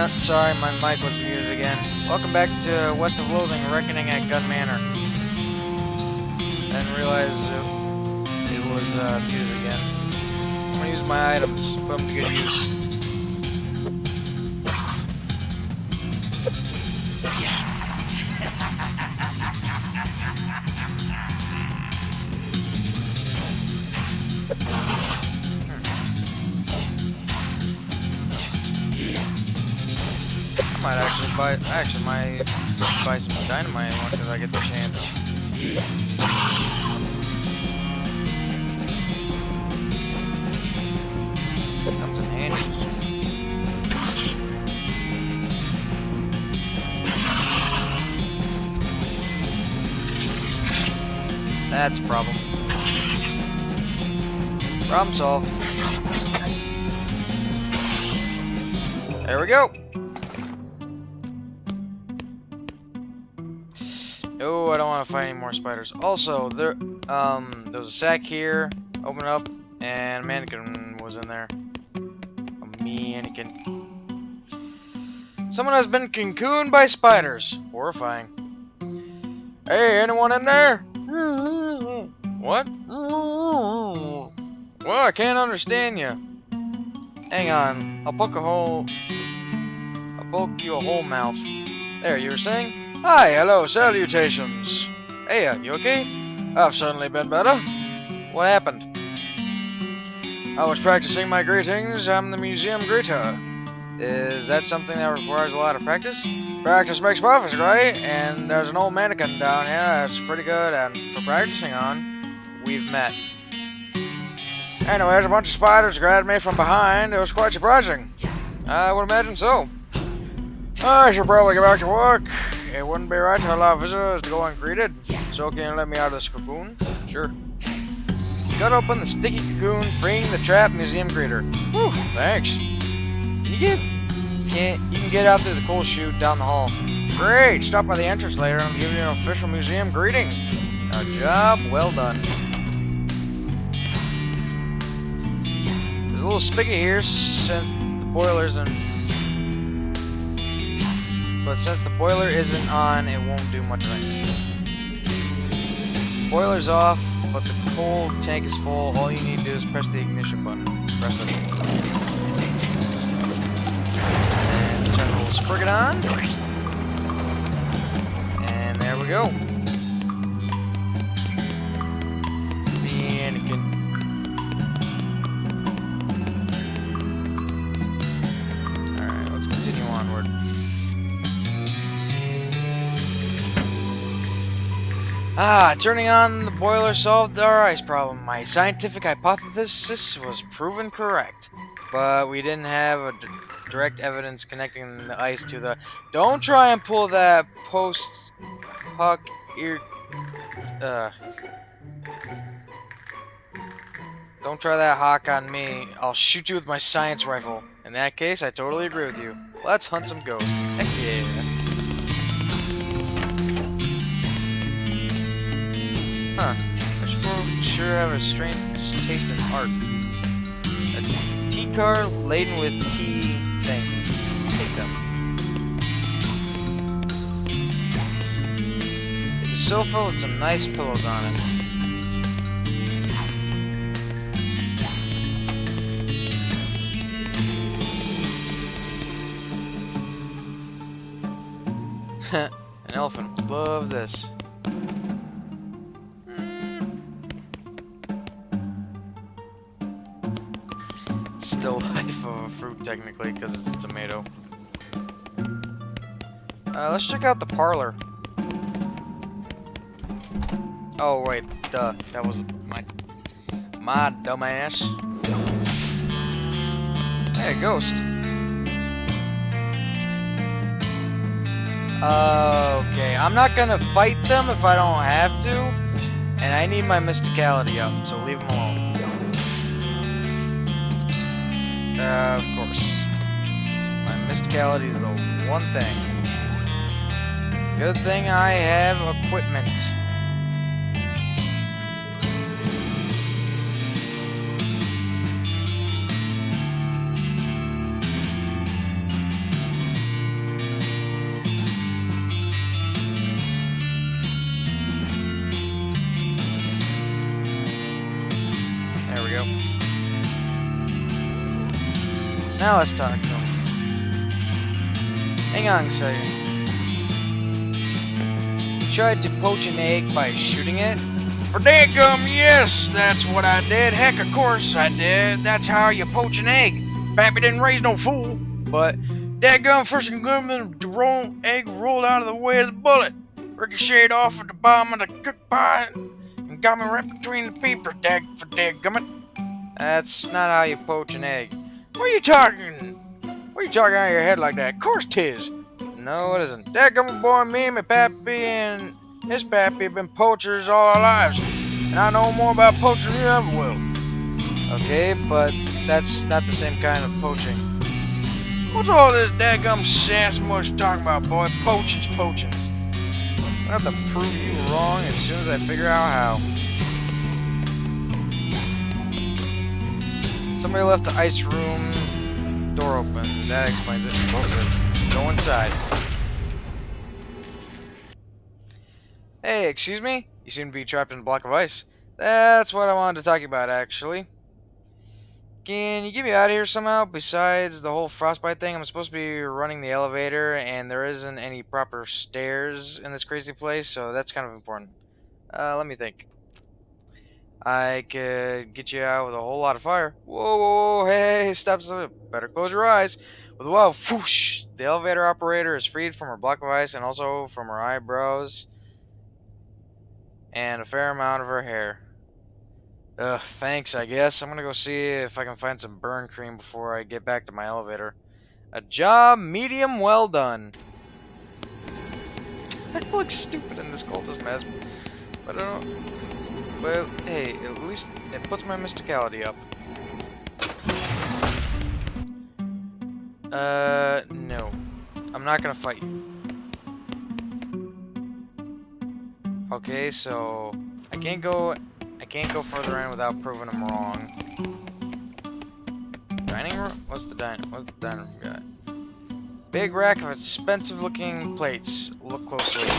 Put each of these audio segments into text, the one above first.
Sorry, my mic was muted again. Welcome back to West of Loathing, Reckoning at Gun Manor. Didn't realize it was muted again. I'm gonna use my items, put them to good use. Might buy some dynamite once I get the chance. Comes in handy. That's a problem. Problem solved. There we go. Oh, I don't want to fight any more spiders. Also, there was a sack here. Open it up, and a mannequin was in there. A mannequin. Someone has been cocooned by spiders. Horrifying. Hey, anyone in there? What? Well, I can't understand you. Hang on, I'll poke you a whole mouth. There, you were saying? Hi, hello, salutations. Hey, you okay? I've certainly been better. What happened? I was practicing my greetings. I'm the museum greeter. Is that something that requires a lot of practice? Practice makes perfect, right? And there's an old mannequin down here that's pretty good, and for practicing on, we've met. Anyways, a bunch of spiders grabbed me from behind. It was quite surprising. I would imagine so. I should probably get back to work. It wouldn't be right to allow visitors to go ungreeted. So can you let me out of this cocoon? Sure. Cut open the sticky cocoon, freeing the trapped museum greeter. Whew, thanks. You can get out through the coal chute down the hall. Great! Stop by the entrance later and I'll give you an official museum greeting. A job well done. There's a little spigot here since the boiler's in. But since the boiler isn't on, it won't do much of anything. Boiler's off, but the coal tank is full. All you need to do is press the ignition button. Press it. And turn the little spigot on. And there we go. Mannequin. Alright, let's continue onward. Turning on the boiler solved our ice problem. My scientific hypothesis was proven correct. But we didn't have a direct evidence connecting the ice to the... Don't try and pull that post-hoc ear... Don't try that hawk on me. I'll shoot you with my science rifle. In that case, I totally agree with you. Let's hunt some ghosts. Heck yeah. Huh. This folks sure have a strange taste in art. A tea car laden with tea things. Take them. It's a sofa with some nice pillows on it. An elephant would love this. Still life of a fruit technically because it's a tomato. Let's check out the parlor. Oh wait, duh, that was my dumbass. Hey, ghost. Okay, I'm not gonna fight them if I don't have to, and I need my mysticality up, so leave them alone. Of course. My mysticality is the one thing. Good thing I have equipment. go. Now let's talk to him. Hang on a second. You tried to poach an egg by shooting it? For dadgum, yes, that's what I did. Heck, of course I did. That's how you poach an egg. Pappy didn't raise no fool. But dadgum, first and good, the egg rolled out of the way of the bullet. Ricocheted off at the bottom of the cook pot and got me right between the paper. For dadgummit. That's not how you poach an egg. What are you talking? What are you talking out of your head like that? Of course 'tis. No, it isn't. Dadgummit, boy, me and my pappy and his pappy have been poachers all our lives, and I know more about poaching than you ever will. Okay, but that's not the same kind of poaching. What's all this dadgum sass much talking about, boy? Poaching's poaching's. I'll have to prove you wrong as soon as I figure out how. Somebody left the ice room door open. That explains it. Close it. Go inside. Hey, excuse me? You seem to be trapped in a block of ice. That's what I wanted to talk about, actually. Can you get me out of here somehow? Besides the whole frostbite thing, I'm supposed to be running the elevator, and there isn't any proper stairs in this crazy place, so that's kind of important. Let me think. I could get you out with a whole lot of fire. Whoa, whoa, whoa, hey, stop. Better close your eyes. With a wow, whoosh! The elevator operator is freed from her block of ice and also from her eyebrows and a fair amount of her hair. Ugh, thanks, I guess. I'm gonna go see if I can find some burn cream before I get back to my elevator. A job medium well done. I look stupid in this cultist mask, but I don't... But, hey, at least it puts my mysticality up. No. I'm not gonna fight you. Okay, so... I can't go further in without proving I'm wrong. Dining room? What's the dining room got? Big rack of expensive looking plates. Look closely.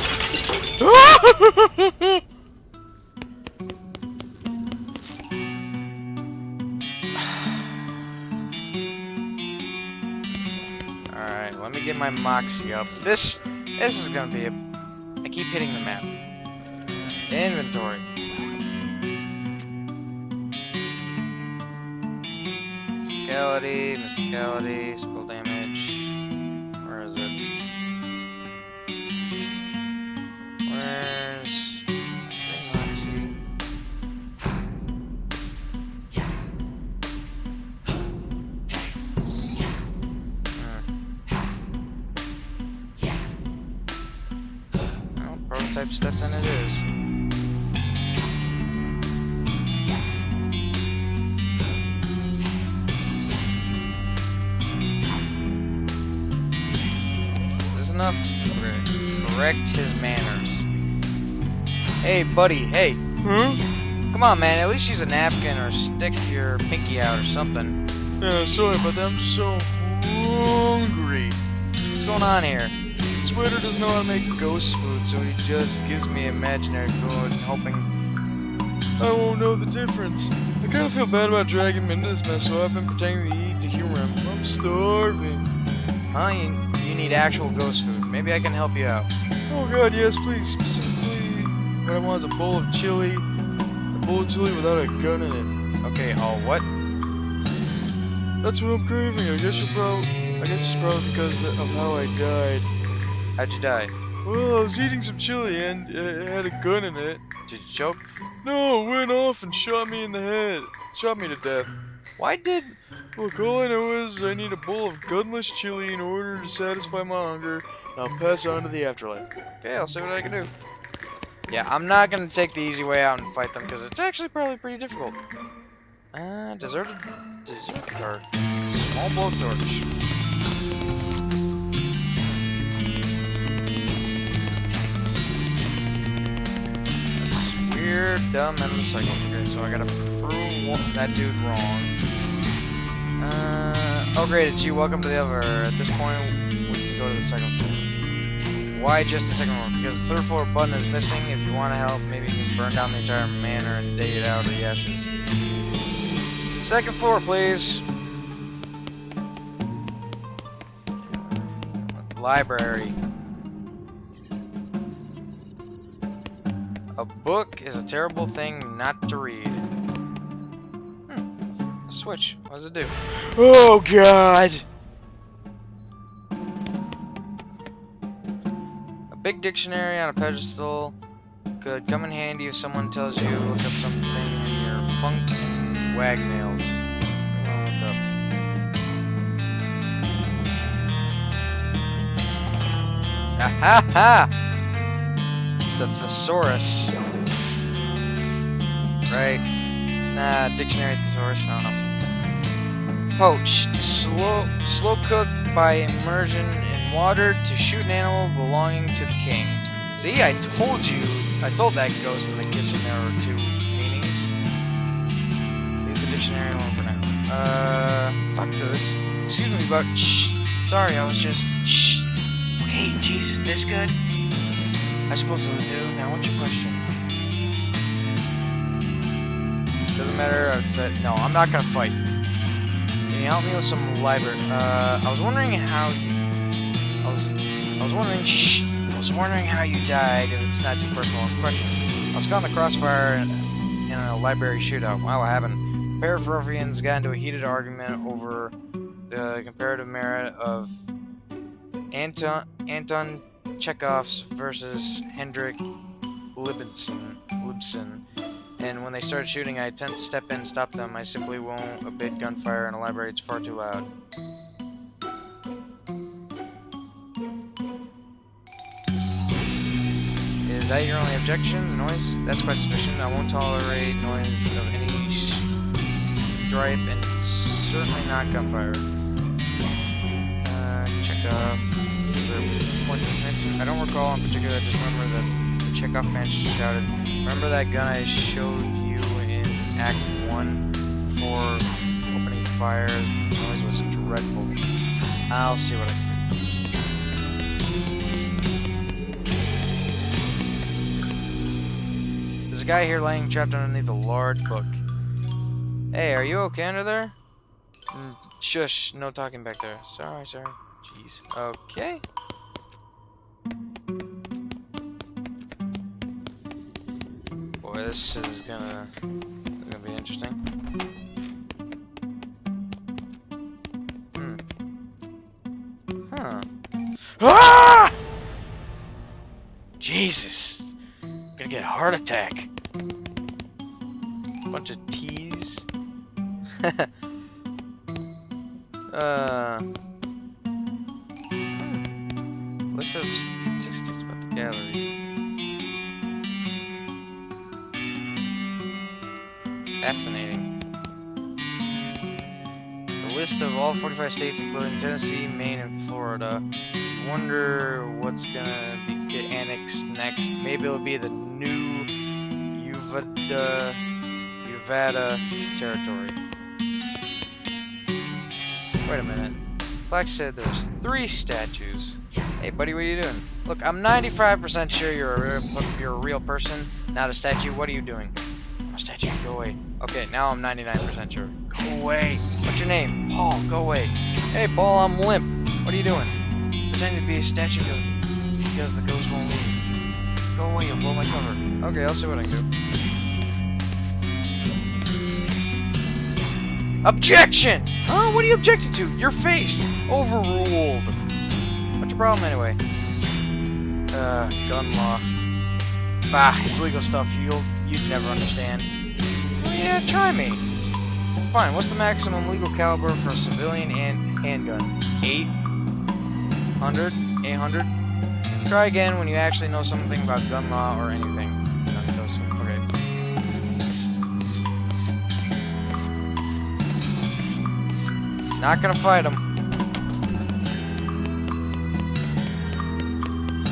Alright, let me get my moxie up. This is gonna be I keep hitting the map. Inventory. Mysticality, spell damage. Where is it? Where's Moxie? Well, prototype Stetson it is. Enough? Okay. Correct his manners. Hey, buddy, hey. Huh? Come on, man, at least use a napkin or stick your pinky out or something. Yeah, sorry about that, I'm just so hungry. What's going on here? This waiter doesn't know how to make ghost food, so he just gives me imaginary food, hoping I won't know the difference. I kind of feel bad about dragging him into this mess, so I've been pretending to eat to humor him. I'm starving. Huh? You need actual ghost food. Maybe I can help you out. Oh god, yes, please. Specifically, what I want is a bowl of chili. A bowl of chili without a gun in it. Okay, what? That's what I'm craving. I guess it's probably because of how I died. How'd you die? Well, I was eating some chili and it had a gun in it. Did you choke? No, it went off and shot me in the head. Shot me to death. Why did... Look, all I know is I need a bowl of gunless chili in order to satisfy my hunger, and I'll pass on to the afterlife. Okay, I'll see what I can do. Yeah, I'm not gonna take the easy way out and fight them, because it's actually probably pretty difficult. Dessert card. Small blowtorch. Weird, dumb, and the cycle. Okay, so I gotta prove that dude wrong. Oh great, it's you. Welcome to the elevator. At this point, we can go to the second floor. Why just the second floor? Because the third floor button is missing. If you want to help, maybe you can burn down the entire manor and dig it out of the ashes. Second floor, please. Library. A book is a terrible thing not to read. A switch. What does it do? Oh, God! A big dictionary on a pedestal could come in handy if someone tells you to look up something in your funk and wag nails. Look up. Ha! It's a thesaurus. Right? Nah, dictionary thesaurus, I don't know. Poached. Slow cooked by immersion in water to shoot an animal belonging to the king. See, I told that ghost in the kitchen there were two meanings. Leave the dictionary alone for now. Let's talk to this. Excuse me, but shh. Sorry, I was just shh. Okay, Jesus, this good? I suppose it'll do. Now, what's your question? Doesn't matter. I said no. I'm not gonna fight. Can you help me with some library? I was wondering how you. I was wondering. Shh. I was wondering how you died. If it's not too personal a question. I was caught in the crossfire in a library shootout. Wow, what happened? A pair of ruffians got into a heated argument over the comparative merit of Anton Chekhov's versus Hendrik Libson. And when they started shooting, I attempt to step in and stop them. I simply won't obey gunfire in a library. It's far too loud. Is that your only objection? Noise? That's quite sufficient. I won't tolerate noise of any stripe, and certainly not gunfire. Chekhov. I don't recall in particular. I just remember that the Chekhov fans shouted, "Remember that gun I showed you in Act 1 before opening fire?" The noise was dreadful. I'll see what I can do. There's a guy here laying trapped underneath a large book. Hey, are you okay under there? Shush, no talking back there. Sorry. Jeez. Okay. Boy, this is gonna be interesting. Huh. Ah! Jesus. I'm gonna get a heart attack. Bunch of T's. List of statistics about the gallery. Fascinating. The list of all 45 states, including Tennessee, Maine, and Florida. You wonder what's gonna get annexed next. Maybe it'll be the new Uvada territory. Wait a minute. Black said there was 3 statues. Hey, buddy, what are you doing? Look, I'm 95% sure you're a real person, not a statue. What are you doing? I'm a statue. Go away. Okay, now I'm 99% sure. Go away. What's your name? Paul. Go away. Hey, Paul, I'm limp. What are you doing? Pretending to be a statue because the ghost won't leave. Go away. You'll blow my cover. Okay, I'll see what I can do. Objection! Huh? What are you objecting to? You're faced. Overruled. What's your problem anyway? Gun law. Bah, it's legal stuff you'd never understand. Well, yeah, try me. Fine, what's the maximum legal caliber for a civilian and handgun? 800? 800? Try again when you actually know something about gun law or anything. Not so soon. Okay. Not gonna fight him.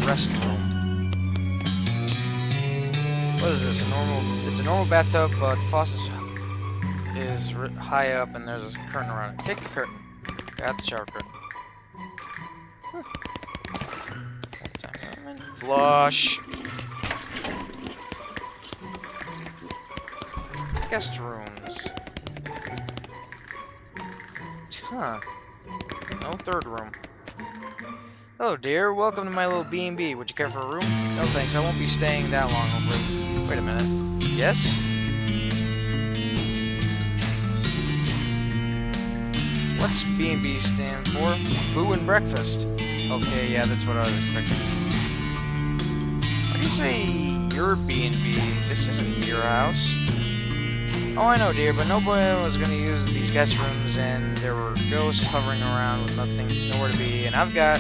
Restroom. What is this? It's a normal bathtub, but the faucet is high up and there's a curtain around it. Take the curtain. Got the shower curtain. Flush. Guest rooms. Huh. No third room. Hello, dear. Welcome to my little B&B. Would you care for a room? No, thanks. I won't be staying that long, hopefully. Wait a minute. Yes? What's B&B stand for? Boo and breakfast. Okay, yeah, that's what I was expecting. Why do you say your B&B? This isn't your house. Oh, I know, dear, but nobody was gonna use these guest rooms, and there were ghosts hovering around with nowhere to be, and I've got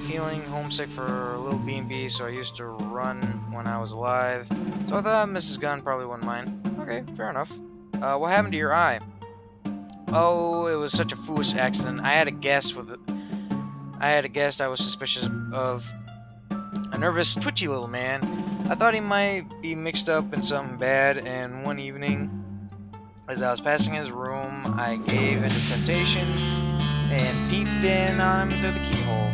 feeling homesick for a little B&B, so I used to run when I was alive. So I thought Mrs. Gunn probably wouldn't mind. Okay, fair enough. What happened to your eye? Oh, it was such a foolish accident. I had a guest I was suspicious of. A nervous, twitchy little man. I thought he might be mixed up in something bad, and one evening, as I was passing his room, I gave in to temptation and peeped in on him through the keyhole.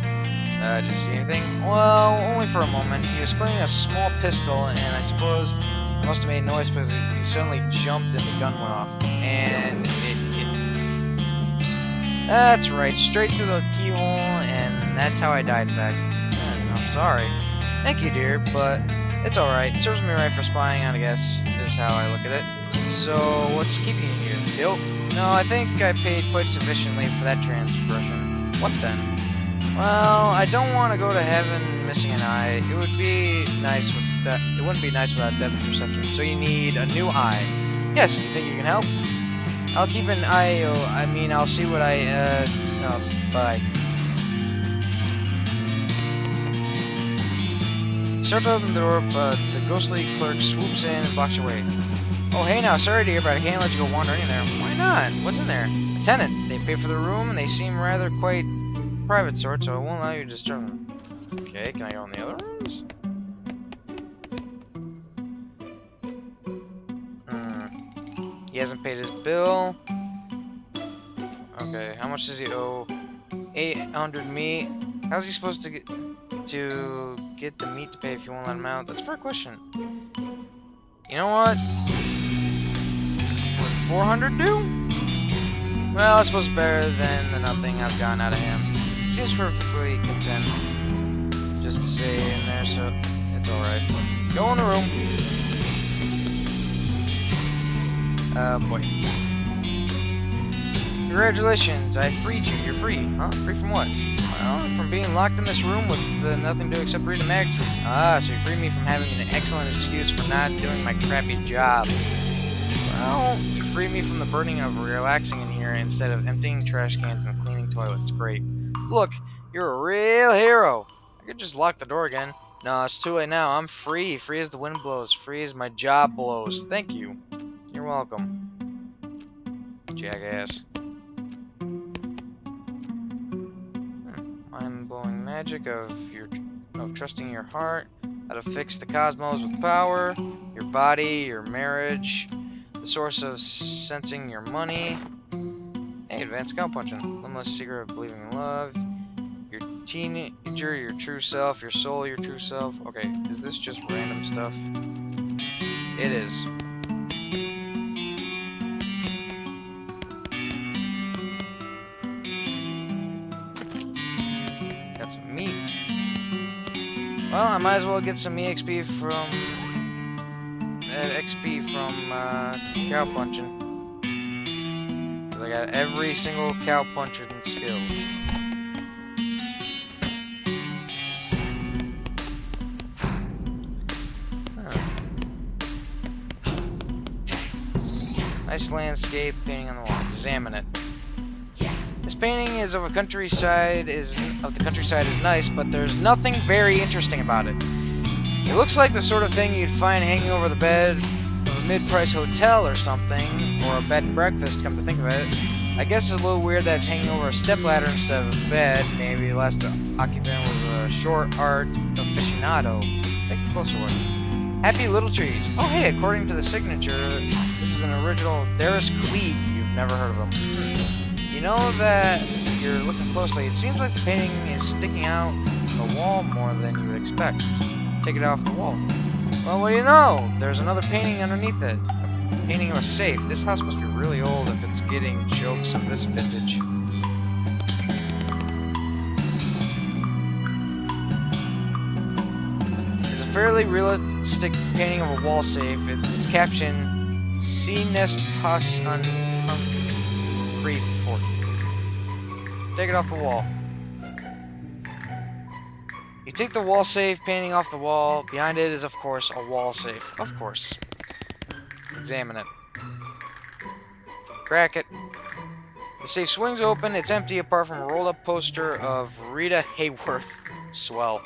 Did you see anything? Well, only for a moment. He was cleaning a small pistol, and I suppose it must have made noise because he suddenly jumped and the gun went off. And that's right, straight through the keyhole, and that's how I died, in fact. I'm sorry. Thank you, dear, but it's alright. It serves me right for spying on, I guess, is how I look at it. So, what's keeping you here? Guilt? No, I think I paid quite sufficiently for that transgression. What then? Well, I don't want to go to heaven missing an eye. It wouldn't be nice without depth perception. So you need a new eye. Yes, do you think you can help? I'll keep an eye. I'll see what bye. Start to open the door, but the ghostly clerk swoops in and blocks your way. Oh, hey now, sorry dear, but I can't let you go wandering in there. Why not? What's in there? A tenant. They pay for the room, and they seem rather quite private sort, so I won't allow you to disturb them. Okay, can I go in the other rooms? He hasn't paid his bill. Okay, how much does he owe? 800 meat. How's he supposed to get the meat to pay if you won't let him out? That's a fair question. You know what? Would 400 do? Well, I suppose better than the nothing I've gotten out of him. Seems perfectly content just to stay in there, so it's alright. Go in the room. Boy. Congratulations, I freed you. You're free. Huh? Free from what? Well, from being locked in this room with nothing to do except read a magazine. Ah, so you freed me from having an excellent excuse for not doing my crappy job. Well, you freed me from the burden of relaxing in here instead of emptying trash cans and cleaning toilets. Great. Look, you're a real hero. I could just lock the door again. No, it's too late now. I'm free. Free as the wind blows. Free as my job blows. Thank you. You're welcome. Jackass. Mind-blowing magic of trusting your heart, how to fix the cosmos with power, your body, your marriage, the source of sensing your money. Hey, advanced cow punching. One less secret of believing in love. Your teenager, your true self, your soul, your true self. Okay, is this just random stuff? It is. Got some meat. Well, I might as well get some EXP from cow punching. Cause I got every single cow punching skill. Nice landscape painting on the wall. Examine it. This painting is of the countryside is nice, but there's nothing very interesting about it. It looks like the sort of thing you'd find hanging over the bed of a mid-price hotel or something, or a bed and breakfast, come to think of it. I guess it's a little weird that it's hanging over a stepladder instead of a bed. Maybe the last occupant was a short art aficionado. Take a closer look. Happy Little Trees. Oh hey, according to the signature, this is an original Darius Cleave. You've never heard of him. You know that you're looking closely. It seems like the painting is sticking out from the wall more than you would expect. Take it off the wall. Well, what do you know? There's another painting underneath it. painting of a safe. This house must be really old if it's getting jokes of this vintage. It's a fairly realistic painting of a wall safe. It's captioned, "Sea Nest Hus on Free Fort." Take it off the wall. You take the wall safe painting off the wall. Behind it is, of course, a wall safe. Of course. Examine it. Crack it. The safe swings open. It's empty apart from a rolled-up poster of Rita Hayworth. Swell.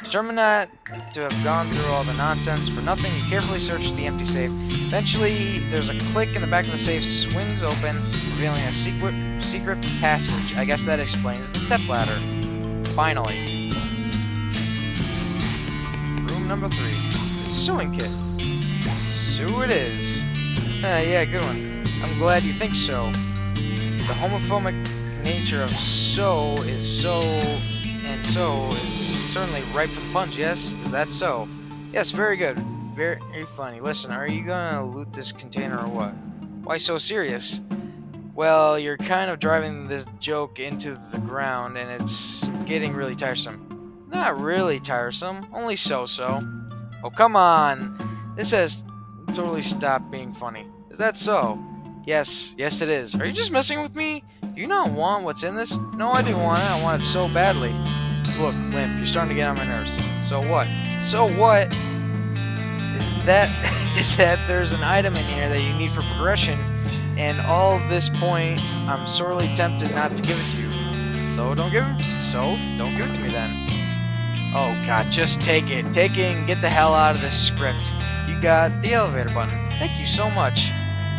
Determined not to have gone through all the nonsense for nothing, you carefully search the empty safe. Eventually, there's a click and the back of the safe swings open, revealing a secret passage. I guess that explains the stepladder. Finally. Room number 3. The sewing kit. Sew it is. Yeah, good one. I'm glad you think so. The homophobic nature of so is so, and so is certainly ripe for the punch, yes? Is that so? Yes, very good. Very funny. Listen, are you gonna loot this container or what? Why so serious? Well, you're kind of driving this joke into the ground, and it's getting really tiresome. Not really tiresome, only so-so. Oh, come on! This has totally stopped being funny. Is that so? Yes, it is. Are you just messing with me? Do you not want what's in this? No, I do want it. I want it so badly. Look, Limp, you're starting to get on my nerves. So what? So what? Is that there's an item in here that you need for progression, and all of this point, I'm sorely tempted not to give it to you. So don't give it to me then. Oh God, just take it. Take it and get the hell out of this script. You got the elevator button. Thank you so much.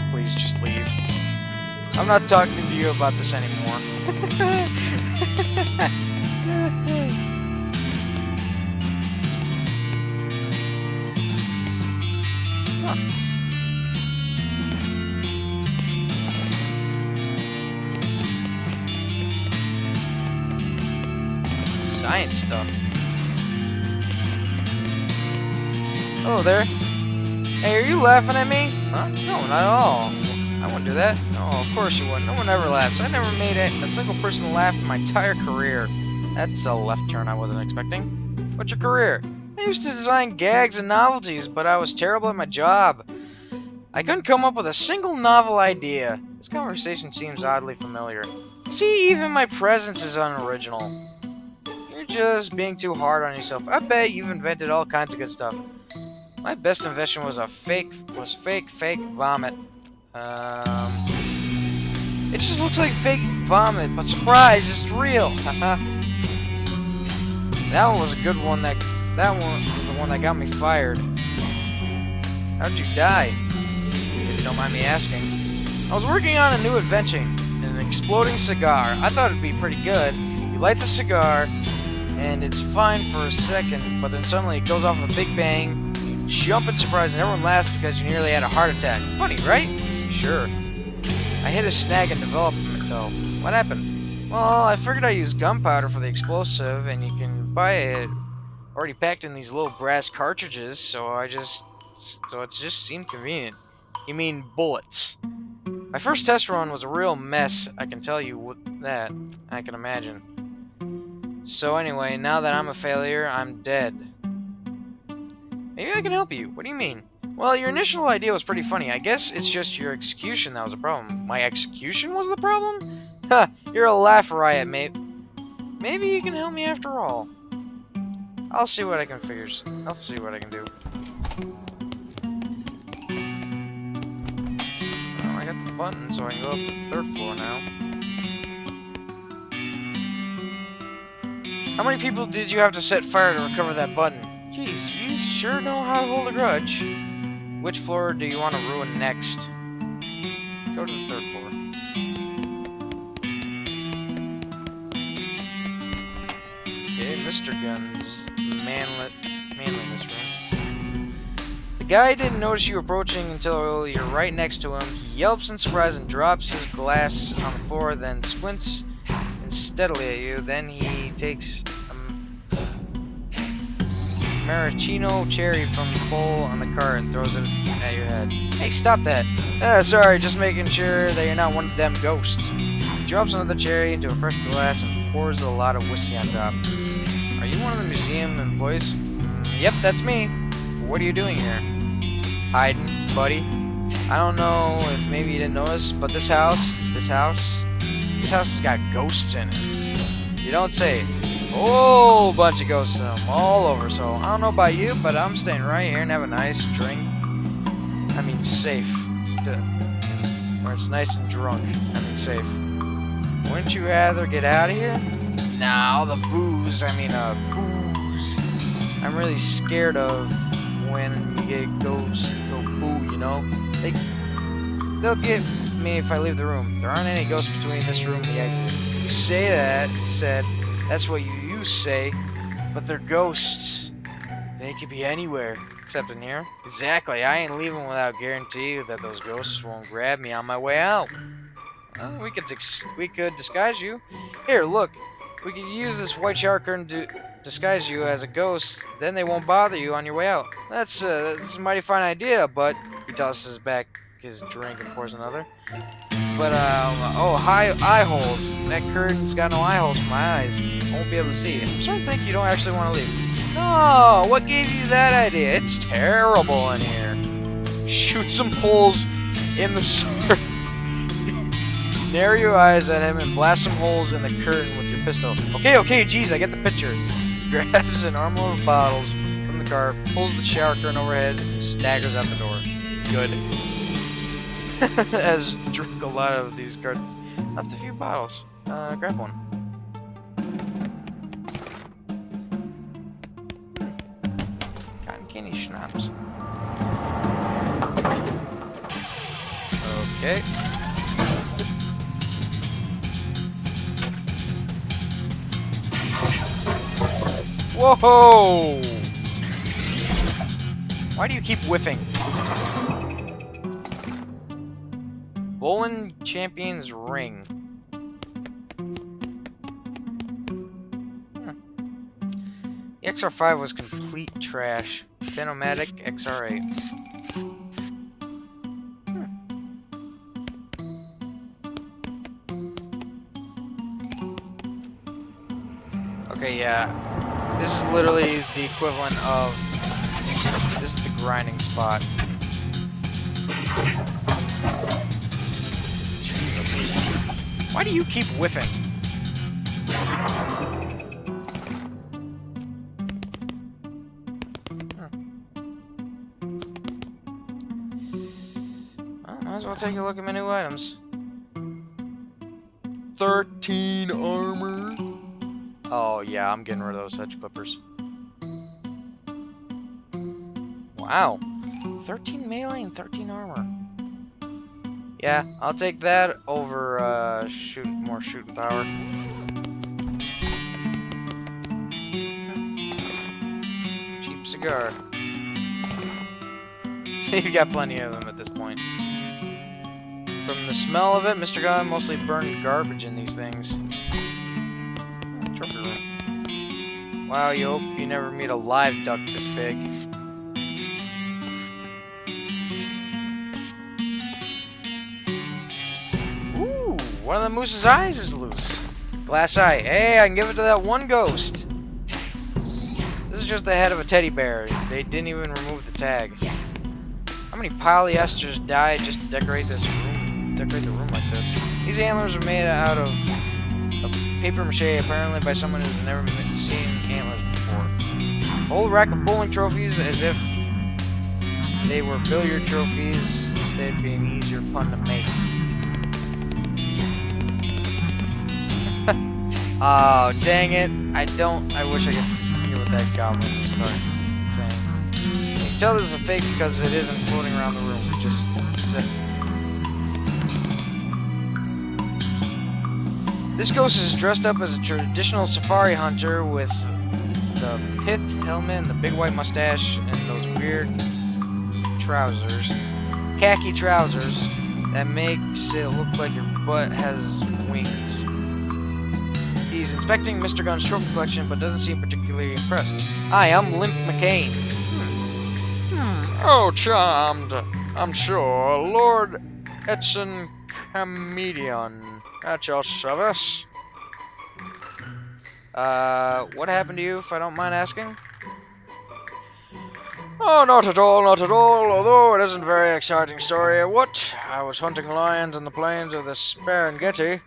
Please just leave. I'm not talking to you about this anymore. Huh. Science stuff. Hello there. Hey, are you laughing at me? Huh? No, not at all. I wouldn't do that. No, of course you wouldn't. No one ever laughs. I never made a single person laugh in my entire career. That's a left turn I wasn't expecting. What's your career? I used to design gags and novelties, but I was terrible at my job. I couldn't come up with a single novel idea. This conversation seems oddly familiar. See, even my presence is unoriginal. You're just being too hard on yourself. I bet you've invented all kinds of good stuff. My best invention was fake vomit. It just looks like fake vomit, but surprise, it's real. That one was a good one. That one was the one that got me fired. How'd you die? If you don't mind me asking. I was working on a new invention, an exploding cigar. I thought it'd be pretty good. You light the cigar, and it's fine for a second, but then suddenly it goes off with a big bang. You jump in surprise, and everyone laughs because you nearly had a heart attack. Funny, right? Sure. I hit a snag in development, though. What happened? Well, I figured I used gunpowder for the explosive, and you can buy it already packed in these little brass cartridges, so it just seemed convenient. You mean bullets. My first test run was a real mess, I can tell you that. I can imagine. So anyway, now that I'm a failure, I'm dead. Maybe I can help you. What do you mean? Well, your initial idea was pretty funny. I guess it's just your execution that was the problem. My execution was the problem? Ha! You're a laugh riot, mate. Maybe you can help me after all. I'll see what I can do. Well, I got the button, so I can go up to the 3rd floor now. How many people did you have to set fire to recover that button? Jeez, you sure know how to hold a grudge. Which floor do you want to ruin next? Go to the 3rd floor. Okay, Mr. Guns. Manliness room. The guy didn't notice you approaching until you're right next to him. He yelps in surprise and drops his glass on the floor, then squints steadily at you. Then he takes maraschino cherry from the bowl on the cart and throws it at your head. Hey, stop that. Sorry, just making sure that you're not one of them ghosts. He drops another cherry into a fresh glass and pours a lot of whiskey on top. Are you one of the museum employees? Yep, that's me. What are you doing here? Hiding, buddy. I don't know if maybe you didn't notice, but this house has got ghosts in it. You don't say. Whole bunch of ghosts in them, all over. So I don't know about you, but I'm staying right here and have a nice drink. I mean, safe. Where it's nice and drunk. I mean, safe. Wouldn't you rather get out of here? Nah, all the booze. Booze. I'm really scared of when you get ghosts go boo. You know, they'll get me if I leave the room. There aren't any ghosts between this room and the exit. You say that, said. That's what you say, but they're ghosts. They could be anywhere, except in here. Exactly, I ain't leaving without guarantee that those ghosts won't grab me on my way out. Well, we could disguise you. Here, look. We could use this white shower curtain to disguise you as a ghost. Then they won't bother you on your way out. That's a mighty fine idea, but he tosses back his drink and pours another. But, eye holes. That curtain's got no eye holes for my eyes. I won't be able to see. I'm starting to think you don't actually want to leave. No, what gave you that idea? It's terrible in here. Shoot some holes in the sewer. Narrow your eyes at him and blast some holes in the curtain with your pistol. Okay, geez, I get the picture. He grabs an armload of bottles from the car, pulls the shower curtain overhead, and staggers out the door. Good. Has drunk a lot of these cartons. Left a few bottles. Grab one. Cotton candy schnapps. Okay. Whoa! Why do you keep whiffing? Bowling Champions Ring. The XR5 was complete trash. Phenomatic XR8. Okay, yeah. This is literally the equivalent of... This is the grinding spot. Why do you keep whiffing? Well, might as well take a look at my new items. 13 armor. Oh yeah, I'm getting rid of those edge clippers. Wow. 13 melee and 13 armor. Yeah, I'll take that over more shooting power. Cheap cigar. You've got plenty of them at this point. From the smell of it, Mr. Gunn mostly burned garbage in these things. Trophy room. Wow, you hope you never meet a live duck this big. Ooh, one of the moose's eyes is loose. Glass eye. Hey, I can give it to that one ghost. This is just the head of a teddy bear. They didn't even remove the tag. How many polyesters died just to decorate this room? Decorate the room like this. These antlers are made out of paper mache, apparently by someone who's never seen antlers before. A whole rack of bowling trophies, as if they were billiard trophies. They'd be an easier pun to make. Oh, dang it! I wish I could hear what that goblin was saying. You can tell this is a fake because it isn't floating around the room. It just sit. This ghost is dressed up as a traditional safari hunter with the pith helmet and the big white mustache and those weird trousers. Khaki trousers that makes it look like your butt has wings. He's inspecting Mr. Gunn's trophy collection, but doesn't seem particularly impressed. Hi, I'm Limp McCain. Oh, charmed. I'm sure. Lord Edson Comedian. At your service. What happened to you, if I don't mind asking? Oh, not at all, not at all, although it isn't a very exciting story. What? I was hunting lions in the plains of the Serengeti,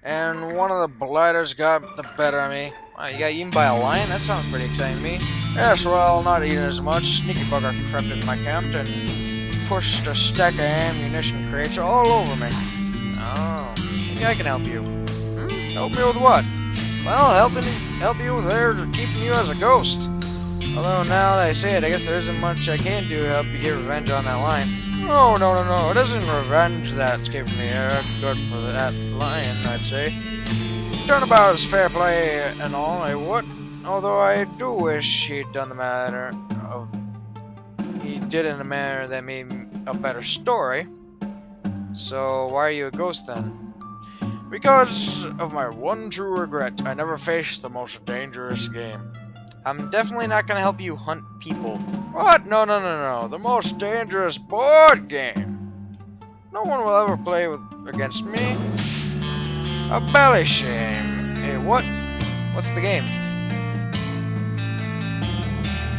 and one of the blighters got the better of me. Wow, you got eaten by a lion? That sounds pretty exciting to me. Yes, well, not eaten as much. Sneaky bugger crept into my camp and pushed a stack of ammunition crates all over me. Oh, maybe I can help you. Help me with what? Well, help you with keeping you as a ghost. Although now that I say it, I guess there isn't much I can do to help you get revenge on that lion. Oh, no. It isn't revenge that's keeping me good for that lion, I'd say. Turnabout is fair play and all, I would. Although I do wish he'd done he did in a manner that made a better story. So why are you a ghost then? Because of my one true regret, I never faced the most dangerous game. I'm definitely not gonna help you hunt people. What? No. The most dangerous board game. No one will ever play against me. A belly shame. Hey, what? What's the game?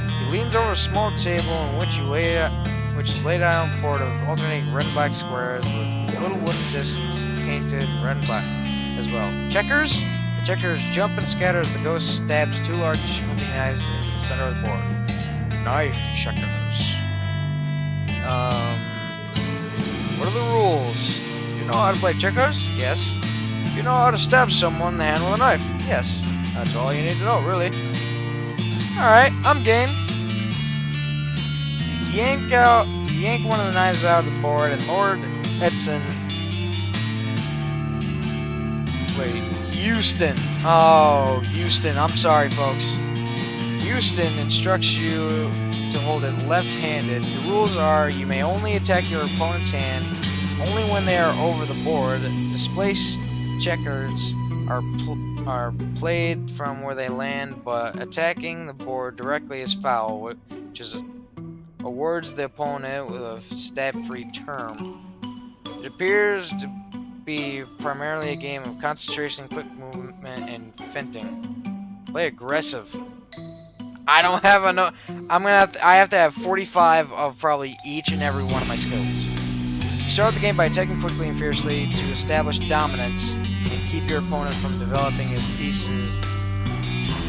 He leans over a small table in which is laid out on a board of alternating red and black squares with little wooden discs painted red and black as well. Checkers? The checkers jump and scatter as the ghost stabs two large hunting knives into the center of the board. Knife checkers. What are the rules? Do you know how to play checkers? Yes. Do you know how to stab someone in the hand with a knife? Yes. That's all you need to know, really. Alright, I'm game. Yank one of the knives out of the board, and Lord Edson... Wait, Houston. Oh, Houston. I'm sorry, folks. Houston instructs you to hold it left-handed. The rules are you may only attack your opponent's hand only when they are over the board. Displaced checkers are played from where they land, but attacking the board directly is foul, which is awards the opponent with a stab-free term. It appears to be primarily a game of concentration, quick movement, and feinting. Play aggressive. I don't have enough. I have to have 45 of probably each and every one of my skills. You start the game by attacking quickly and fiercely to establish dominance and keep your opponent from developing his pieces.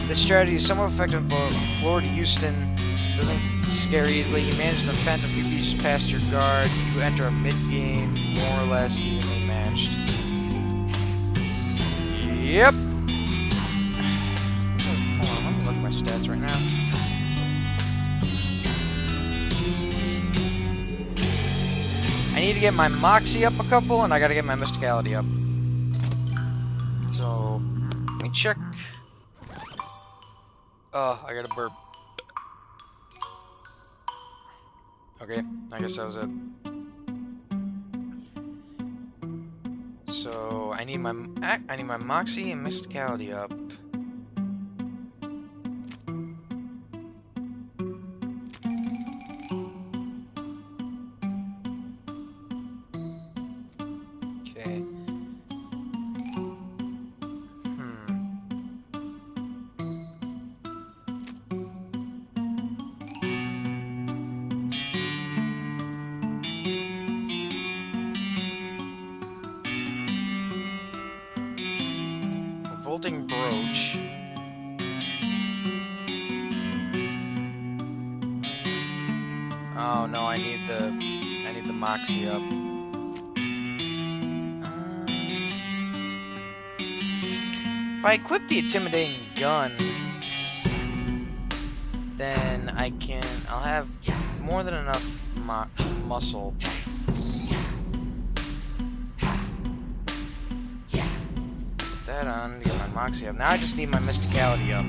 This strategy is somewhat effective, but Lord Houston doesn't scare easily. You manage to fend a few pieces past your guard. You enter a mid-game, more or less evenly matched. Yep. Hold on, let me look at my stats right now. I need to get my Moxie up a couple, and I gotta get my Mysticality up. So, let me check. Oh, I gotta burp. Okay, I guess that was it. So I need my Moxie and Mysticality up. Okay. Revolting Brooch. Oh no, I need the Moxie up. If I equip the Intimidating Gun, then I'll have more than enough muscle. Put that on to get my Moxie up. Now I just need my Mysticality up.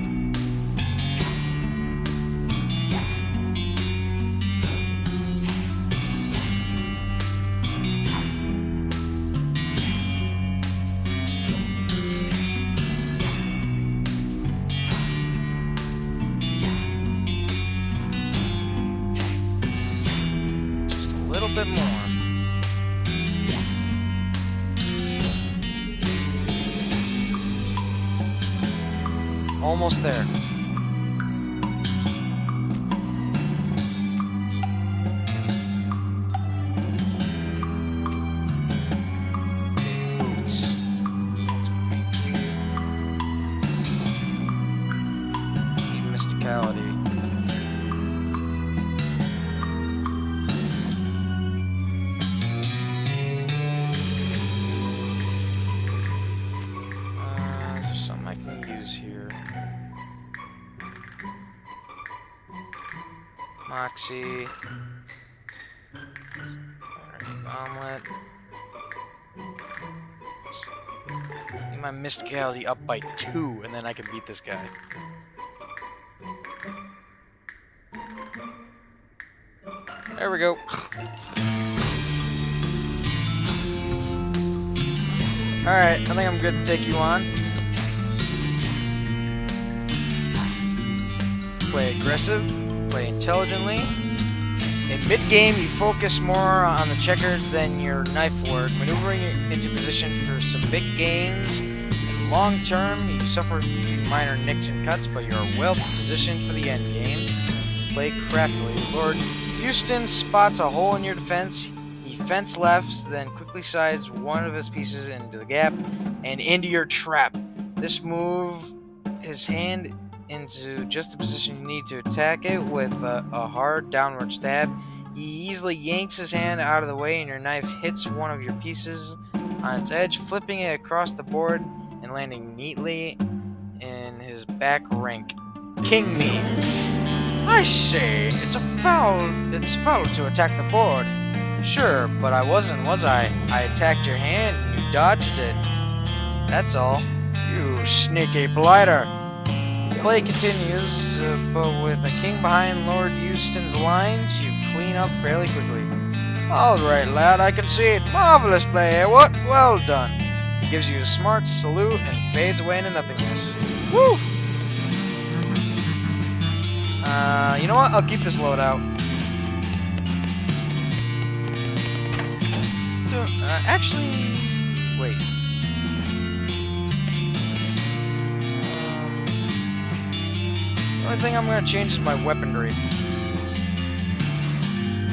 little bit more. Almost there. Boots. Need mysticality. Is there something I can use here? Moxie. Omelet. Need my mysticality up by 2, and then I can beat this guy. There we go. Alright, I think I'm good to take you on. Play aggressive. Play intelligently. In mid-game, you focus more on the checkers than your knife work, maneuvering into position for some big gains. In long term, you suffer a few minor nicks and cuts, but you are well positioned for the end game. Play craftily. Lord Houston spots a hole in your defense. He fence lefts, then quickly sides one of his pieces into the gap and into your trap. This move, his hand into just the position you need to attack it with a hard downward stab. He easily yanks his hand out of the way and your knife hits one of your pieces on its edge, flipping it across the board and landing neatly in his back rank. King me. I say, it's foul to attack the board. Sure, but I wasn't, was I? I attacked your hand and you dodged it. That's all. You sneaky blighter. Play continues, but with a king behind Lord Houston's lines, you clean up fairly quickly. Alright, lad, I concede. Marvelous play, eh? What? Well done. He gives you a smart salute and fades away into nothingness. Woo! You know what? I'll keep this loadout. Actually, wait. The only thing I'm going to change is my weaponry.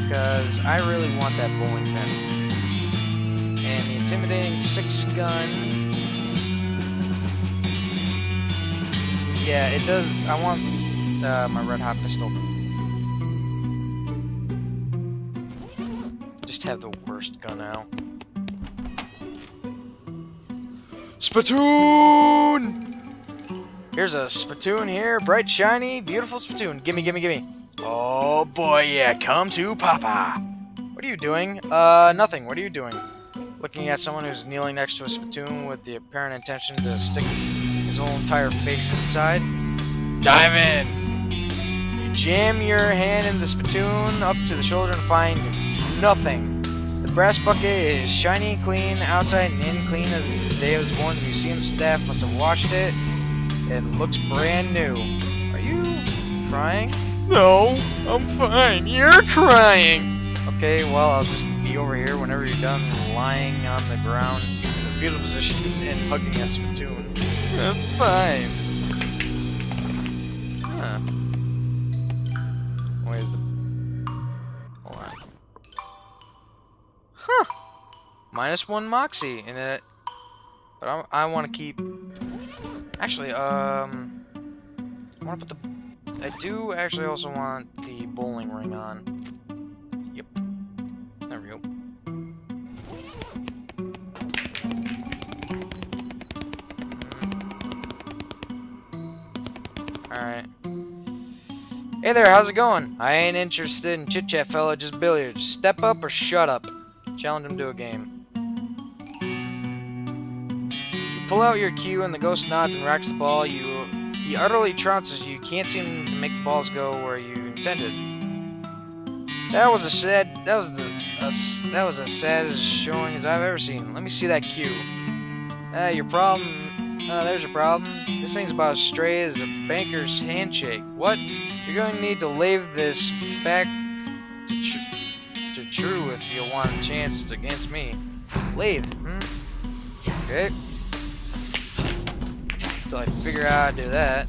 Because I really want that bowling pin. And the intimidating 6-gun. Yeah, it does. I want my red hot pistol. Just have the worst gun out. Spittoon! Here's a spittoon here, bright, shiny, beautiful spittoon. Gimme, gimme, gimme. Oh boy, yeah, come to Papa. What are you doing? Nothing. What are you doing? Looking at someone who's kneeling next to a spittoon with the apparent intention to stick his whole entire face inside. Dive in! You jam your hand in the spittoon up to the shoulder and find nothing. The brass bucket is shiny, clean, outside and in, clean as the day it was born. The museum staff must have washed it. It looks brand new. Are you crying? No, I'm fine. You're crying! Okay, well, I'll just be over here whenever you're done lying on the ground in the fetal position and hugging a spittoon. Fine. Huh. Where's the... Hold on. Huh. -1 Moxie in it. But I want to keep... Actually, I want to put the... I do actually also want the bowling ring on. Yep. There we go. Alright. Hey there, how's it going? I ain't interested in chit-chat, fella, just billiards. Step up or shut up. Challenge him to a game. Pull out your cue and the ghost nods and racks the ball. He utterly trounces you. You can't seem to make the balls go where you intended. That was the saddest showing as I've ever seen. Let me see that cue. Your problem. There's your problem. This thing's about as stray as a banker's handshake. What? You're going to need to lave this back to true if you want a chance against me. Lathe, Okay. Till I figure out how to do that.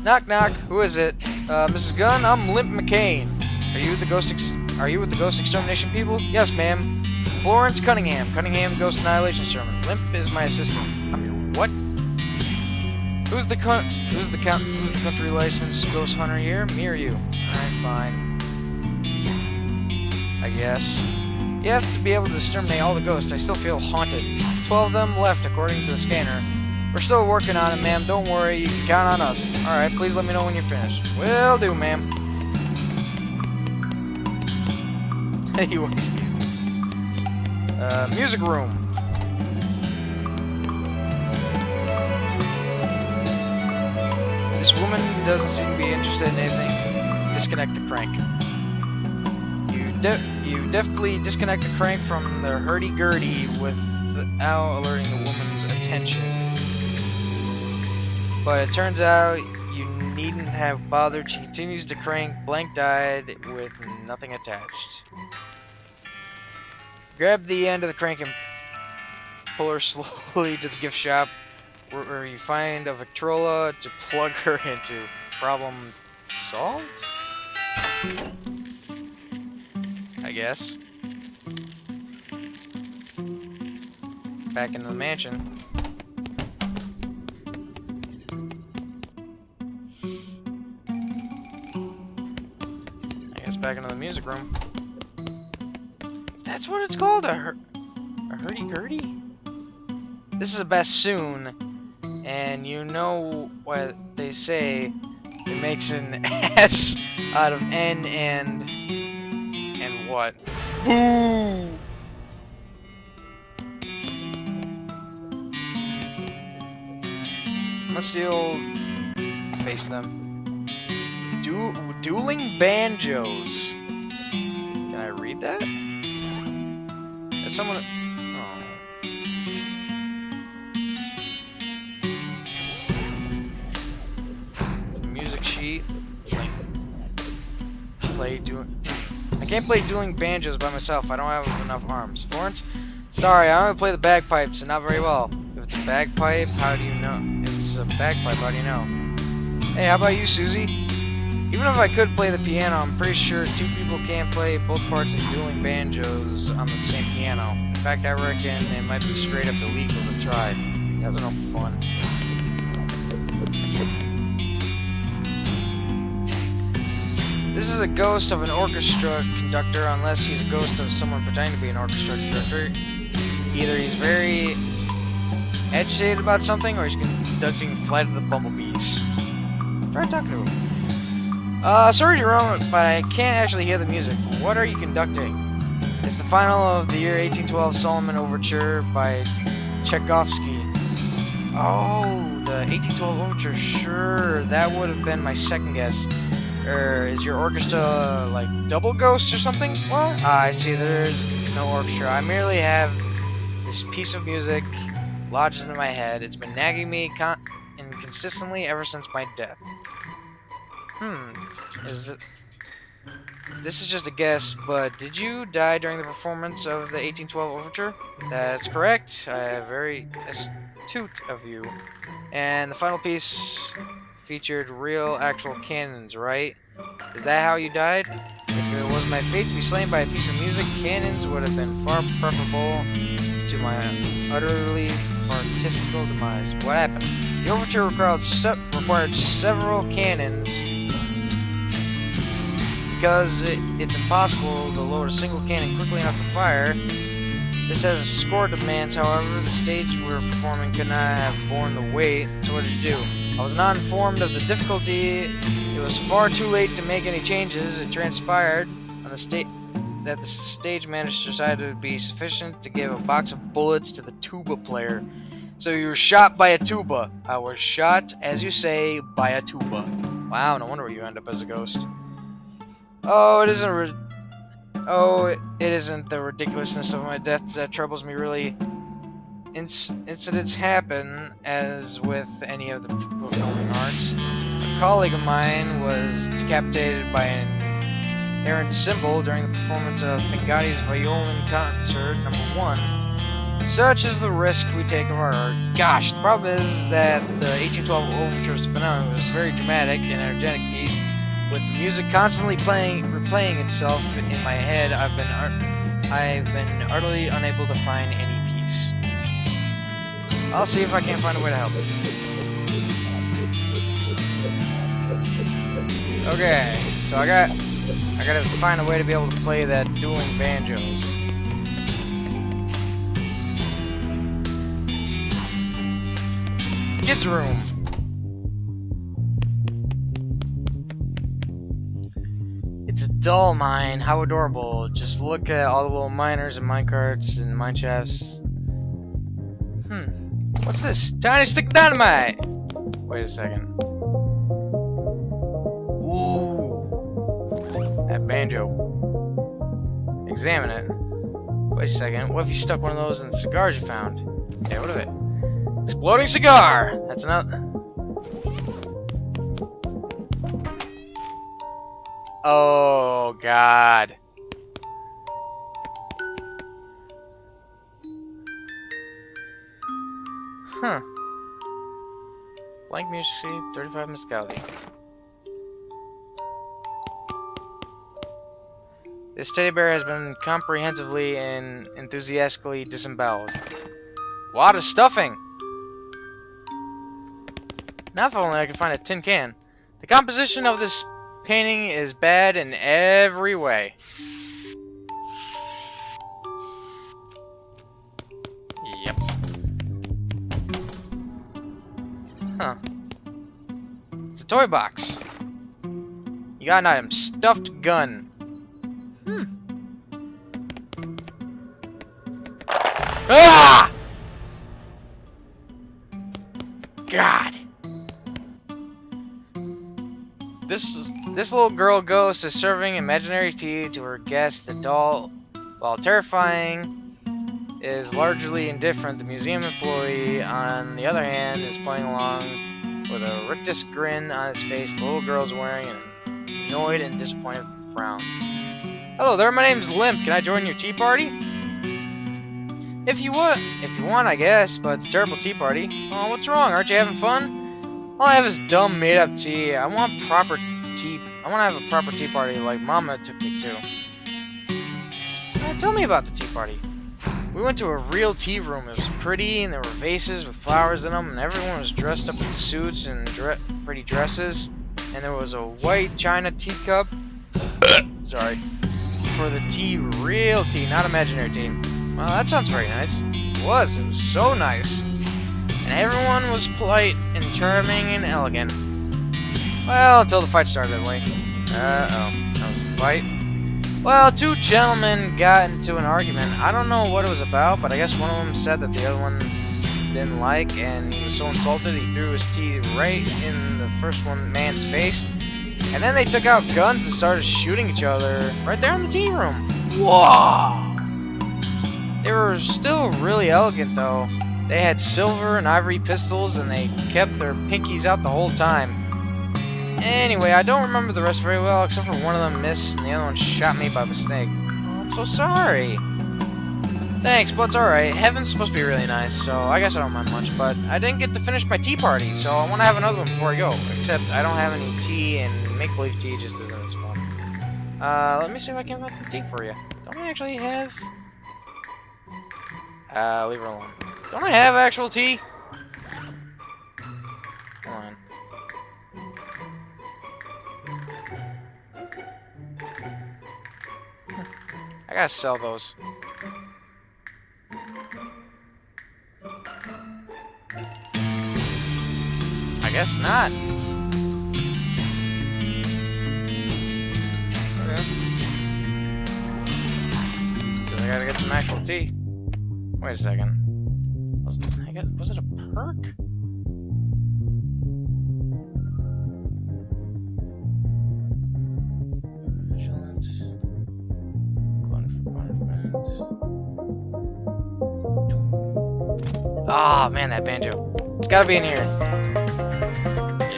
Knock knock. Who is it? Mrs. Gunn, I'm Limp McCain. Are you with the Ghost Extermination people? Yes, ma'am. Florence Cunningham. Cunningham Ghost Annihilation Extermination. Limp is my assistant. I'm your what? Who's the country licensed ghost hunter here? Me or you? Alright, fine. I guess. You have to be able to exterminate all the ghosts. I still feel haunted. 12 of them left according to the scanner. We're still working on it, ma'am. Don't worry. You can count on us. Alright, please let me know when you're finished. Will do, ma'am. He works here. Music room. This woman doesn't seem to be interested in anything. Disconnect the crank. You deftly disconnect the crank from the hurdy-gurdy without alerting the woman's attention. But it turns out you needn't have bothered. She continues to crank, blank-eyed, with nothing attached. Grab the end of the crank and pull her slowly to the gift shop, where you find a Victrola to plug her into. Problem solved? I guess. Back into the mansion. I guess back into the music room. That's what it's called? A hurdy-gurdy? This is a bassoon, and you know what they say. It makes an S out of N and what? Boo! Let's still face them. Dueling banjos. Can I read that? Is someone? Oh. Music sheet. I can't play dueling banjos by myself. I don't have enough arms. Florence? Sorry, I only play the bagpipes and not very well. If it's a bagpipe, how do you know? If it's a bagpipe, how do you know? Hey, how about you, Susie? Even if I could play the piano, I'm pretty sure two people can't play both parts of dueling banjos on the same piano. In fact, I reckon it might be straight up illegal to try. You guys are no fun. This is a ghost of an orchestra conductor, unless he's a ghost of someone pretending to be an orchestra conductor. Either he's very agitated about something, or he's conducting Flight of the Bumblebees. Try talking to him. Sorry to interrupt, but I can't actually hear the music. What are you conducting? It's the final of the year 1812 Solomon Overture by Tchaikovsky. Oh, the 1812 Overture, sure, that would have been my second guess. Is your orchestra, like, double ghosts or something? What? I see, there's no orchestra. I merely have this piece of music lodged into my head. It's been nagging me consistently ever since my death. This is just a guess, but did you die during the performance of the 1812 Overture? That's correct. Very astute of you. And the final piece featured real, actual cannons, right? Is that how you died? If it was my fate to be slain by a piece of music, cannons would have been far preferable to my utterly farcistical demise. What happened? The overture required several cannons because it's impossible to load a single cannon quickly enough to fire. This has a score demands, however, the stage we were performing could not have borne the weight, so what did you do? I was not informed of the difficulty. It was far too late to make any changes. It transpired on the that the stage manager decided it would be sufficient to give a box of bullets to the tuba player. So you were shot by a tuba. I was shot, as you say, by a tuba. Wow, no wonder you end up as a ghost. Oh, it isn't the ridiculousness of my death that troubles me, really. Incidents happen, as with any of the performing arts. colleague of mine was decapitated by an errant symbol during the performance of Bengatti's Violin Concert #1. Such is the risk we take of our art. Gosh, the problem is that the 1812 Overture's finale was a very dramatic and energetic piece, with the music constantly replaying itself in my head. I've been utterly unable to find any peace. I'll see if I can't find a way to help it. Okay, so I gotta find a way to be able to play that dueling banjos. Kids' room. It's a dull mine. How adorable. Just look at all the little miners and minecarts and mine shafts. What's this? Tiny stick of dynamite! Wait a second. Ooh. That banjo. Examine it. Wait a second. What if you stuck one of those in the cigars you found? Yeah, what of it? Exploding cigar! That's another. Oh, God. Huh. Blank music sheet, 35 musicality. This teddy bear has been comprehensively and enthusiastically disemboweled. What a stuffing! Now if only I could find a tin can. The composition of this painting is bad in every way. Yep. Huh. It's a toy box. You got an item. Stuffed gun. Ah! God. This little girl ghost is serving imaginary tea to her guest. The doll, while terrifying, is largely indifferent. The museum employee, on the other hand, is playing along with a rictus grin on his face. The little girl is wearing an annoyed and disappointed frown. Hello there, my name's Limp. Can I join your tea party? If you want, I guess, but it's a terrible tea party. Oh, what's wrong? Aren't you having fun? All I have is dumb, made-up tea. I want to have a proper tea party like Mama took me to. Tell me about the tea party. We went to a real tea room. It was pretty, and there were vases with flowers in them, and everyone was dressed up in suits and pretty dresses. And there was a white china teacup. Sorry. For the tea, real tea, not imaginary tea. Well, that sounds very nice. It was so nice. And everyone was polite and charming and elegant. Well, until the fight started, anyway. Uh-oh. That was a fight. Well, two gentlemen got into an argument. I don't know what it was about, but I guess one of them said that the other one didn't like, and he was so insulted he threw his tea right in the first man's face. And then they took out guns and started shooting each other right there in the tea room. Whoa! They were still really elegant, though. They had silver and ivory pistols, and they kept their pinkies out the whole time. Anyway, I don't remember the rest very well, except for one of them missed, and the other one shot me by mistake. Oh, I'm so sorry. Thanks, but it's alright. Heaven's supposed to be really nice, so I guess I don't mind much, but I didn't get to finish my tea party, so I want to have another one before I go. Except I don't have any tea, and make-believe tea just isn't as fun. Let me see if I can find some tea for you. Don't I actually have... leave her alone. Don't I have actual tea? Hold on. I gotta sell those. I guess not. Okay. Because I gotta get some actual tea. Wait a second. Was it a perk? Vigilance. Ah, man, that banjo. It's gotta be in here.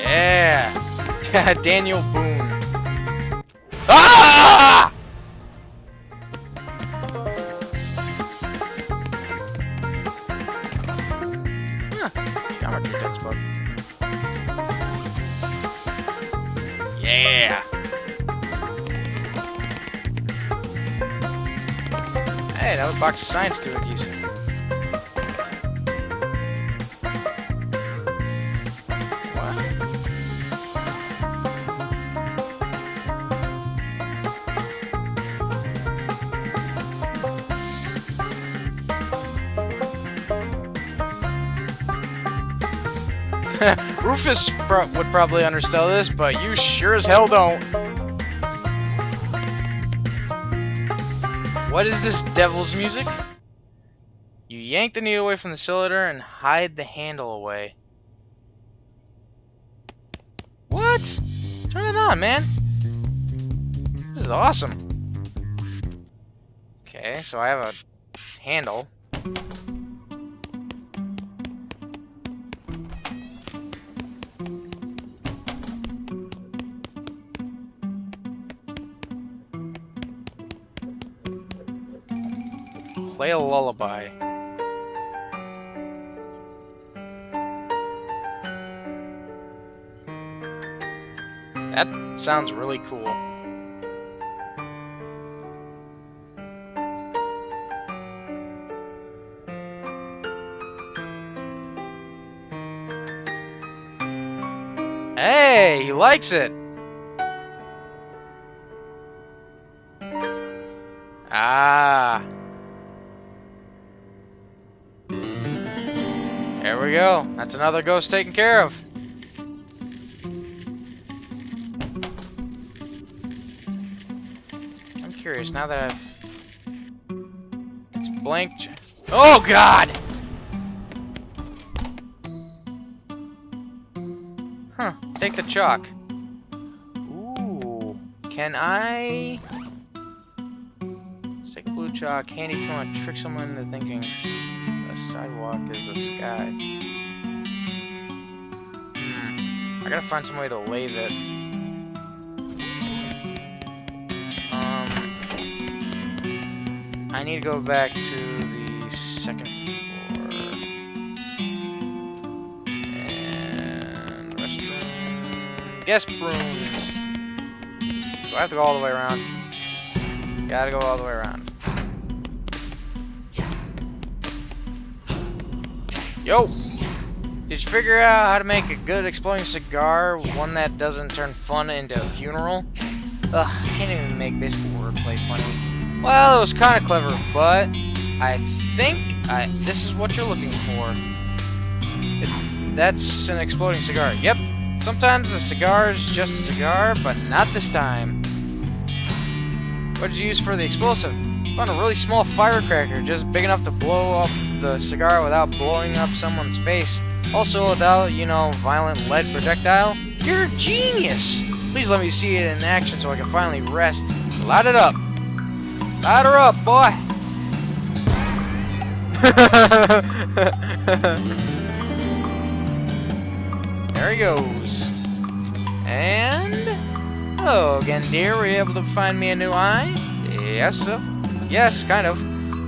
Yeah. Daniel Boone. Ah! Huh. Geometry textbook. Yeah. Hey, that was a box of science doohies. Rufus would probably understand this, but you sure as hell don't. What is this devil's music? You yank the needle away from the cylinder and hide the handle away. What? Turn it on, man. This is awesome. Okay, so I have a handle. Play a lullaby. That sounds really cool. Hey, he likes it. Ah. There we go. That's another ghost taken care of. I'm curious now that it's blank. Oh God! Huh. Take the chalk. Ooh. Can I? Let's take blue chalk. Handy if you want to trick someone into thinking the sidewalk is the sky. I gotta find some way to lathe it. I need to go back to the second floor. And restroom. Guest rooms. Do I have to go all the way around? Gotta go all the way around. Yo! Did you figure out how to make a good exploding cigar, one that doesn't turn fun into a funeral? Ugh, I can't even make basic wordplay funny. Well, it was kind of clever, but I think this is what you're looking for. That's an exploding cigar. Yep, sometimes a cigar is just a cigar, but not this time. What did you use for the explosive? Found a really small firecracker, just big enough to blow up the cigar without blowing up someone's face. Also without, you know, violent lead projectile. You're a genius! Please let me see it in action so I can finally rest. Light it up! Light her up, boy! There he goes. And... hello again, dear. Were you able to find me a new eye? Yes, kind of.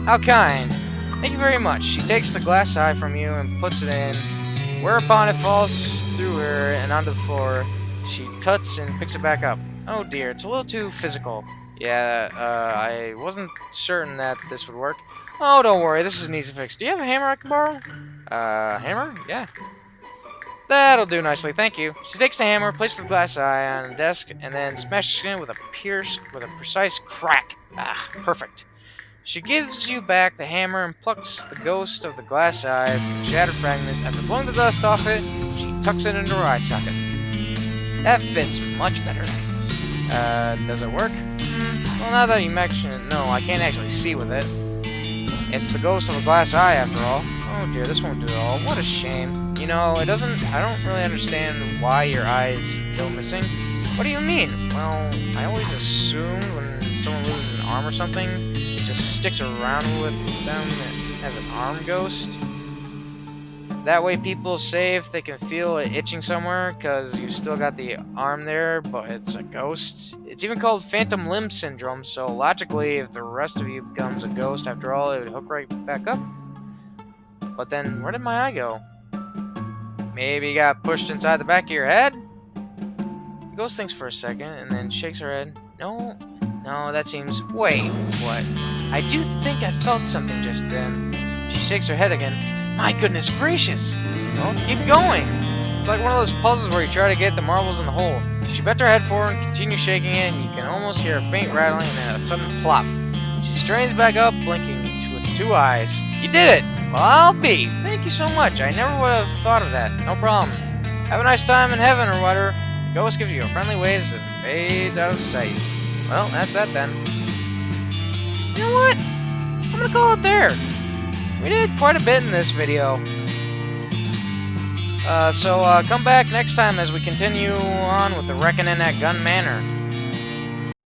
How kind. Thank you very much. She takes the glass eye from you and puts it in, whereupon it falls through her and onto the floor. She tuts and picks it back up. Oh dear, it's a little too physical. Yeah, I wasn't certain that this would work. Oh, don't worry, this is an easy fix. Do you have a hammer I can borrow? Hammer? Yeah. That'll do nicely, thank you. She takes the hammer, places the glass eye on the desk, and then smashes it in with a precise crack. Ah, perfect. She gives you back the hammer and plucks the ghost of the glass eye from the shattered fragments. After blowing the dust off it, she tucks it into her eye socket. That fits much better. Does it work? Well, now that you mention it, no, I can't actually see with it. It's the ghost of a glass eye, after all. Oh dear, this won't do it all. What a shame. You know, I don't really understand why your eye's still missing. What do you mean? Well, I always assumed when someone loses an arm or something, it just sticks around with them as an arm ghost. That way people say if they can feel it itching somewhere, because you still got the arm there, but it's a ghost. It's even called phantom limb syndrome, so logically, if the rest of you becomes a ghost after all, it would hook right back up. But then, where did my eye go? Maybe you got pushed inside the back of your head? The ghost thinks for a second, and then shakes her head. No, that seems... Wait, what? I do think I felt something just then. She shakes her head again. My goodness gracious! Well, keep going! It's like one of those puzzles where you try to get the marbles in the hole. She bent her head forward and continues shaking it, and you can almost hear a faint rattling and then a sudden plop. She strains back up, blinking with 2 eyes. You did it! Well, I'll be! Thank you so much. I never would have thought of that. No problem. Have a nice time in heaven or whatever. The ghost gives you a friendly wave and fades out of sight. Well, that's that then. You know what? I'm gonna call it there. We did quite a bit in this video. So come back next time as we continue on with the Reckoning at Gun Manor.